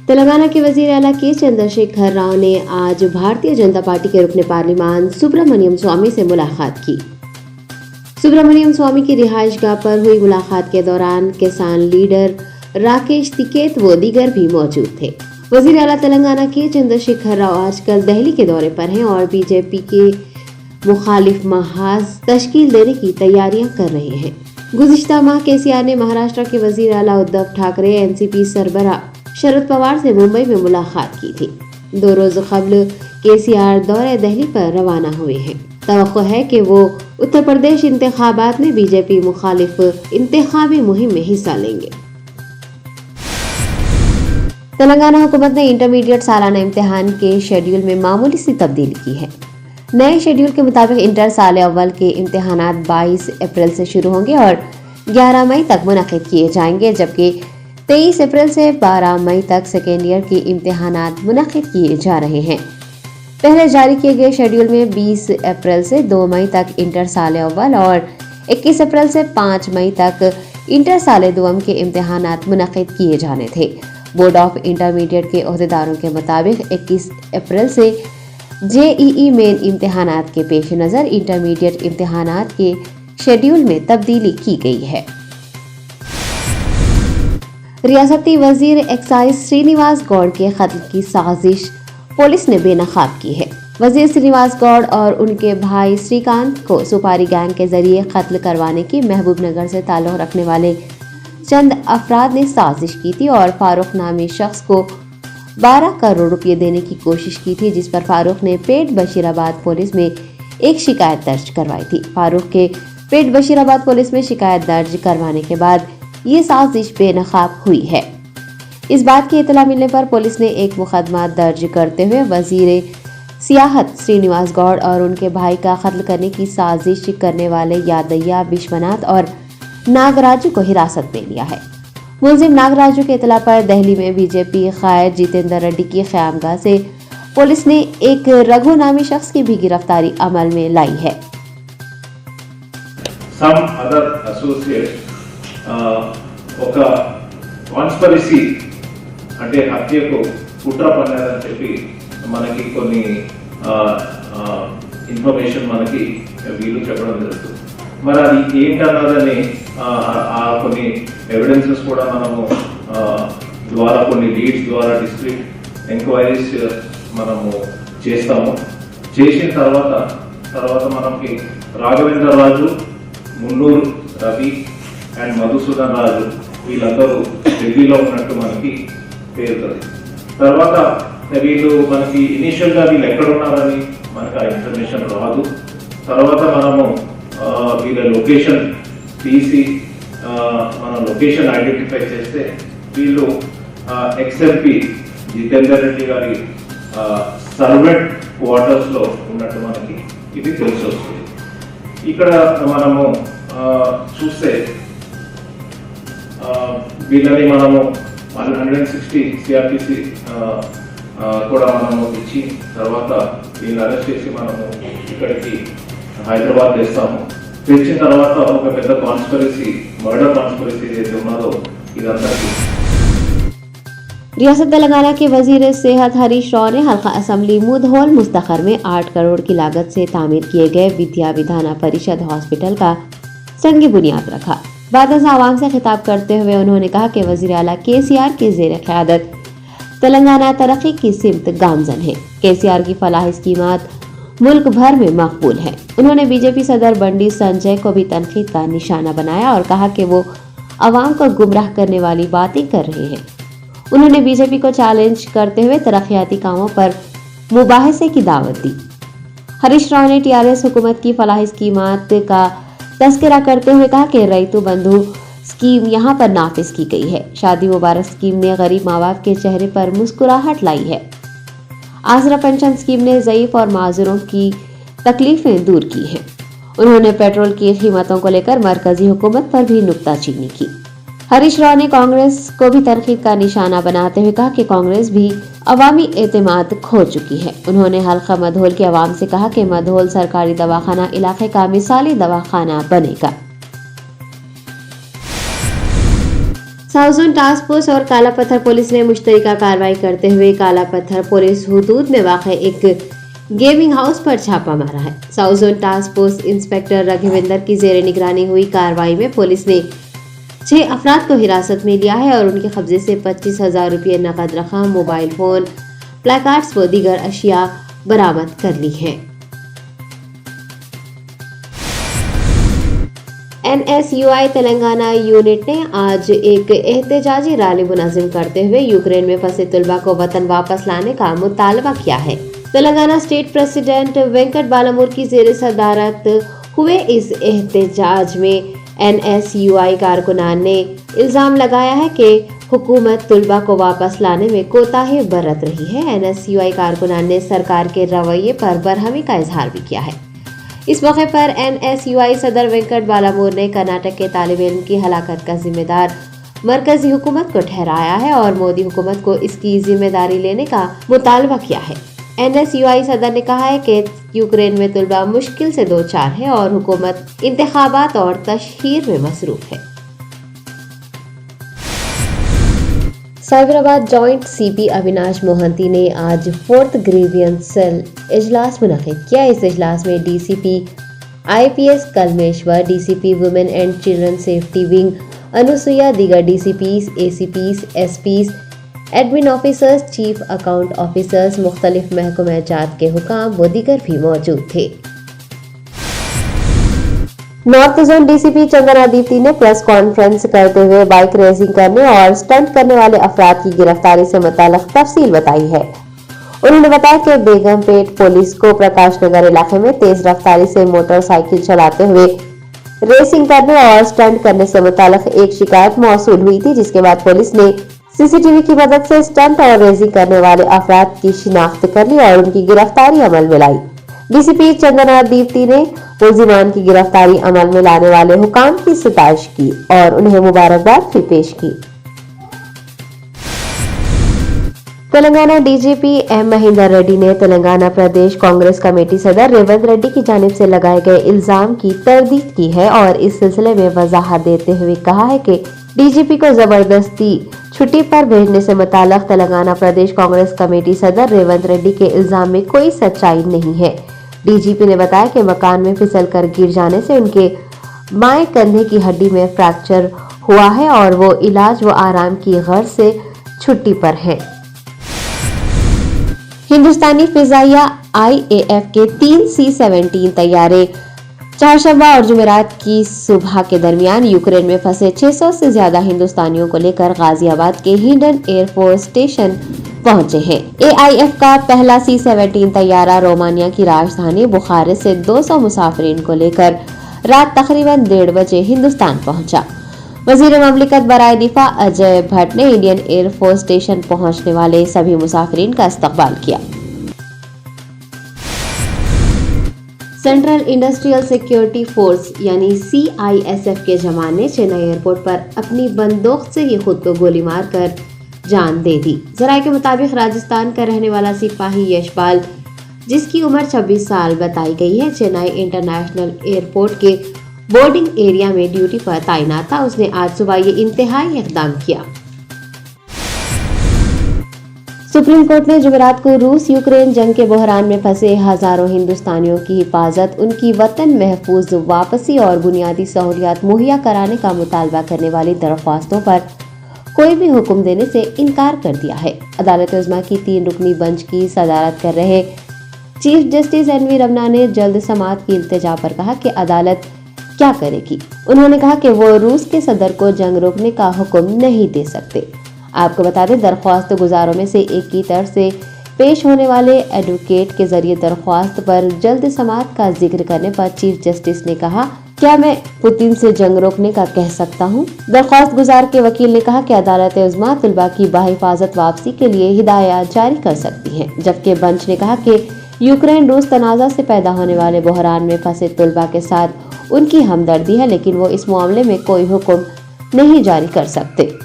तेलंगाना के वजीर आला के चंद्रशेखर राव ने आज भारतीय जनता पार्टी के रुकन पार्लिमान सुब्रमण्यम स्वामी से मुलाकात की। सुब्रमण्यम स्वामी की रिहाइशगाह पर हुई मुलाकात के दौरान किसान लीडर राकेश टिकैत व दीगर भी मौजूद थे। वजीर आला तेलंगाना के चंद्रशेखर राव आजकल दिल्ली के दौरे पर हैं और बीजेपी के मुखालिफ महाज तश्कील देने की तैयारियां कर रहे हैं। गुज़िश्ता माह केसीआर ने महाराष्ट्र के वजीर आला उद्धव ठाकरे, एनसीपी सरबराह शरद पवार से मुंबई में मुलाकात की थी। 2 रोज कबल केसीआर दौरे दिल्ली पर रवाना हुए हैं। तवक्को है कि वो उत्तर प्रदेश इंतखाबात में बीजेपी मुखालिफ इंतखाबी मुहिम में हिस्सा लेंगे। तेलंगाना हुकूमत ने इंटरमीडिएट सालाना इम्तिहान के शेड्यूल में मामूली सी तब्दीली की है। नए शेड्यूल के मुताबिक इंटर साल अव्वल के इम्तिहानात 22 अप्रैल से शुरू होंगे और 11 मई तक मुनक़िद किए जाएंगे, जबकि 23 अप्रैल से 12 मई तक सेकेंड ईयर के इम्तिहानात मुनक़िद किए जा रहे हैं। पहले जारी किए गए शेड्यूल में 20 अप्रैल से 2 मई तक इंटर साल अव्वल और 21 अप्रैल से 5 मई तक इंटर साल दुअम के इम्तिहानात मुनक़िद किए जाने थे। बोर्ड ऑफ इंटरमीडिएट के ओहदेदारों के मुताबिक 21 अप्रैल से जेईई मेन इम्तिहानात के पेश नज़र इंटरमीडिएट इम्तिहानात के शेड्यूल में तब्दीली की गई है। रियासती वजीर एक्साइज श्रीनिवास गौड़ के कत्ल की साजिश पुलिस ने बेनकाब की है। वजीर श्रीनिवास गौड़ और उनके भाई श्रीकांत को सुपारी गैंग के जरिए कत्ल करवाने की महबूब नगर से ताल्लुक़ रखने वाले चंद अफराद ने साजिश की थी और फारूक नामी शख्स को 12 करोड़ रुपये देने की कोशिश की थी, जिस पर फारूक ने पेट बशीराबाद पुलिस में एक शिकायत दर्ज करवाई थी। फारूक के पेट बशीराबाद पुलिस में शिकायत दर्ज करवाने के बाद ये साजिश बेनकाब हुई है। इस बात की इतला मिलने पर पुलिस ने एक मुकदमा दर्ज करते हुए वजीर सियाहत श्रीनिवास गौड़ और उनके भाई का कत्ल करने की साजिश करने वाले यादయ్య, विश्वनाथ और नागराजू को हिरासत में लिया है। मुलजिम नागराजू के इतला पर दिल्ली में बीजेपी कायद जितेंद्र रेड्डी की क़यामगाह से पुलिस ने एक रघु नामी शख्स की भी गिरफ्तारी अमल में लाई है। ఒక కాన్స్పిరసీ అంటే హత్యకు కుట్ర పన్నారని చెప్పి మనకి కొన్ని ఇన్ఫర్మేషన్ మనకి వీళ్ళు చెప్పడం జరుగుతుంది. మరి అది ఏంటన్నదని కొన్ని ఎవిడెన్సెస్ కూడా మనము ద్వారా కొన్ని లీడ్స్ ద్వారా డిస్ట్రిక్ట్ ఎంక్వైరీస్ మనము చేస్తాము. చేసిన తర్వాత మనకి రాఘవేంద్ర రాజు, మున్నూరు రవి అండ్ మధుసూదన్ రాజు వీళ్ళందరూ ఢిల్లీలో ఉన్నట్టు మనకి తేలుతుంది. తర్వాత వీళ్ళు మనకి ఇనిషియల్గా వీళ్ళు ఎక్కడ ఉన్నారని మనకు ఆ ఇన్ఫర్మేషన్ రాదు. తర్వాత మనము వీళ్ళ లొకేషన్ తీసి మనం లొకేషన్ ఐడెంటిఫై చేస్తే వీళ్ళు ఎక్స్ఎంపీ జితేందర్ రెడ్డి గారి సర్వెంట్ క్వార్టర్స్లో ఉన్నట్టు మనకి ఇది తెలిసి వస్తుంది. ఇక్కడ మనము చూస్తే వీళ్ళని మనము 160 సిఆర్పిసి కూడా మనము ఇచ్చి తర్వాత వీళ్ళని అరెస్ట్ చేసి మనము ఇక్కడికి హైదరాబాద్ తెస్తాము. తెచ్చిన తర్వాత ఒక పెద్ద కాన్స్పిరసీ, మర్డర్ కాన్స్పిరసీ ఏదైతే ఉన్నదో ఇదంతా रियासत तेलंगाना के वजीर सेहत हरीश राव ने हल्का असम्बली मुधोल मुस्तखर में 8 करोड़ की लागत से तामीर किए गए विद्या विधाना परिषद हॉस्पिटल का संग बुनियाद रखा। बाद आवाम से खिताब करते हुए उन्होंने कहा कि वजीर आला केसीआर की जेर क़यादत तेलंगाना तरक्की की सिमत गामजन है। केसीआर की फलाही स्कीमात मुल्क भर में मकबूल है। उन्होंने बीजेपी सदर बंडी संजय को भी तनकीद का निशाना बनाया और कहा कि वो अवाम को गुमराह करने वाली बातें कर रहे हैं। उन्होंने बीजेपी को चैलेंज करते हुए तरक्याती कामों पर मुबाहिसे की दावत दी। हरीश राव ने टीआरएस हुकूमत की फलाही स्कीमात का तस्करा करते हुए कहा कि रईतु बंधु स्कीम यहाँ पर नाफिज की गई है। शादी मुबारक स्कीम ने गरीब माँ बाप के चेहरे पर मुस्कुराहट लाई है। आसरा पेंशन स्कीम ने ज़ईफ और माजूरों की तकलीफें दूर की हैं। उन्होंने पेट्रोल की कीमतों को लेकर मरकजी हुकूमत पर भी नुक्ताचीनी की। हरीश राव ने कांग्रेस को भी तनकीद का निशाना बनाते हुए कहा कि कांग्रेस भी अवामी एतमाद खो चुकी है। उन्होंने हल्का मधोल के अवाम से कहा कि मधोल सरकारी दवाखाना इलाके का मिसाली दवाखाना बनेगा। साउथ जोन टास्क फोर्स और काला पत्थर पुलिस ने मुश्तरका कार्रवाई करते हुए काला पत्थर पुलिस हुदूद में वाक़े एक गेमिंग हाउस पर छापा मारा है। South zone task force inspector Raghavendra की जेर निगरानी हुई कार्रवाई में पुलिस ने 6 अफराद को हिरासत में लिया है और उनके कब्जे से 25,000 रुपये नकद रकम, मोबाइल फोन, प्लेकार्ड्स व दीगर अशिया बरामद कर ली हैं। NSUI तेलंगाना यूनिट ने आज एक एहतजाजी रैली मुनज़्ज़म करते हुए यूक्रेन में फंसे तलबा को वतन वापस लाने का मुतालबा किया है। तेलंगाना स्टेट प्रेसिडेंट वेंकट बालामुर की जेर सदारत हुए इस एहतजाज में NSUI कारकुनान ने इल्जाम लगाया है कि हुकूमत तलबा को वापस लाने में कोताही बरत रही है। NSUI कारकुनान ने सरकार के रवैये पर बरहमी का इजहार भी किया है। इस मौके पर NSUI सदर वेंकट बालामुर ने कर्नाटक के तालिब इल्म की हलाकत का जिम्मेदार मरकजी हुकूमत को ठहराया है और मोदी हुकूमत को इसकी जिम्मेदारी लेने का मुतालबा किया है। NSUI सदर ने कहा है कि यूक्रेन में तलबा मुश्किल से दो चार है और हुकूमत इंतखाबात और तशहीर में मसरूफ है। साइबराबाद जॉइंट CP अविनाश मोहंती ने आज 4th ग्रीवियंस सेल इजलास मुनक़िद किया। इस इजलास में DCP IPS Kalmeshwar, DCP women and children safety wing Anusuiya, दीगर DCPs, ACPs, SPs, admin officers, chief account officers, मुख्तलिफ महकमा जात के हुकाम व दीगर भी मौजूद थे। North zone DCP Chandana Deepti ने प्रेस कॉन्फ्रेंस करते हुए बाइक रेसिंग करने और स्टंट करने वाले अफराद की गिरफ्तारी से मुताल्लिक़ तफसील बताई है। उन्होंने बताया कि बेगमपेट पुलिस को प्रकाश नगर इलाके में तेज रफ्तारी से मोटरसाइकिल चलाते हुए रेसिंग करने और स्टंट करने से मुताल्लिक़ एक शिकायत मौसूल हुई थी, जिसके बाद पुलिस ने CCTV की मदद से स्टंट और रेसिंग करने वाले अफराद की शिनाख्त कर ली और उनकी गिरफ्तारी अमल में लाई। DCP चंदना दीप्ति ने मुलजिमान की गिरफ्तारी अमल में लाने वाले हुकाम की सिताइश की और उन्हें मुबारकबाद भी पेश की। तेलंगाना DGP M महेंदर रेड्डी ने तेलंगाना प्रदेश कांग्रेस कमेटी सदर रेवंत रेड्डी की जानिब से लगाए गए इल्जाम की तरदीद की है और इस सिलसिले में वजाहत देते हुए कहा है कि DGP को जबरदस्ती छुट्टी पर भेजने से मुताल्लिक़ तेलंगाना प्रदेश कांग्रेस कमेटी सदर रेवंत रेड्डी के इल्जाम में कोई सच्चाई नहीं है। DGP ने बताया कि मकान में फिसल कर गिर जाने से उनके बाएं कंधे की हड्डी में फ्रैक्चर हुआ है और वो इलाज व आराम की गर्ज से छुट्टी पर हैं। हिंदुस्तानी फिजाइया IAF के 3 C-17 तैयारे चारशंबा और जुमेरात की सुबह के दरमियान यूक्रेन में फंसे 600 से ज्यादा हिंदुस्तानियों को लेकर गाजियाबाद के हिंडन एयरफोर्स स्टेशन पहुंचे हैं। AIF का पहला C-17 तैयारा रोमानिया की राजधानी बुखारेस्ट से 200 मुसाफिरीन को लेकर रात तकरीबन 1:30 बजे हिंदुस्तान पहुंचा। वजीर ममलिकत बराए दिफा अजय भट्ट ने इंडियन एयरफोर्स स्टेशन पहुंचने वाले सभी मुसाफिरीन का इस्तकबाल किया। सेंट्रल इंडस्ट्रियल सिक्योरिटी फोर्स यानी CISF के जवान ने चेन्नई एयरपोर्ट पर अपनी बंदूक से ही खुद को गोली मारकर जान दे दी। जराये के मुताबिक राजस्थान का रहने वाला सिपाही यशपाल, जिसकी उम्र 26 साल बताई गई है, चेन्नई इंटरनेशनल एयरपोर्ट के बोर्डिंग एरिया में ड्यूटी पर तैनात था। उसने आज सुबह ये इंतहाई इक़दाम किया। सुप्रीम कोर्ट ने जुमेरात को रूस यूक्रेन जंग के बहरान में फंसे हजारों हिंदुस्तानियों की हिफाजत, उनकी वतन महफूज वापसी और बुनियादी सहूलियात मुहैया कराने का मुतालबा करने वाली दरख्वास्तों पर कोई भी हुक्म देने से इनकार कर दिया है। अदालत उज़्मा की 3 रुकनी बेंच की सदारत कर रहे चीफ जस्टिस NV रमना ने जल्द समाअत की इल्तिजा पर कहा कि अदालत क्या करेगी। उन्होंने कहा कि वो रूस के सदर को जंग रोकने का हुक्म नहीं दे सकते। आपको बता दें, दरख्वास्त गुजारों में से एक की तरफ से पेश होने वाले एडवोकेट के जरिए दरख्वास्त पर जल्द समाअत का जिक्र करने पर चीफ जस्टिस ने कहा, क्या मैं पुतिन से जंग रोकने का कह सकता हूं? दरख्वास्त गुजार के वकील ने कहा कि अदालत उज़्मा तलबा की बाहिफाजत वापसी के लिए हिदायत जारी कर सकती है, जबकि बेंच ने कहा कि यूक्रेन रूस तनाज़ा से पैदा होने वाले बहरान में फंसे तलबा के साथ उनकी हमदर्दी है, लेकिन वो इस मामले में कोई हुक्म नहीं जारी कर सकते।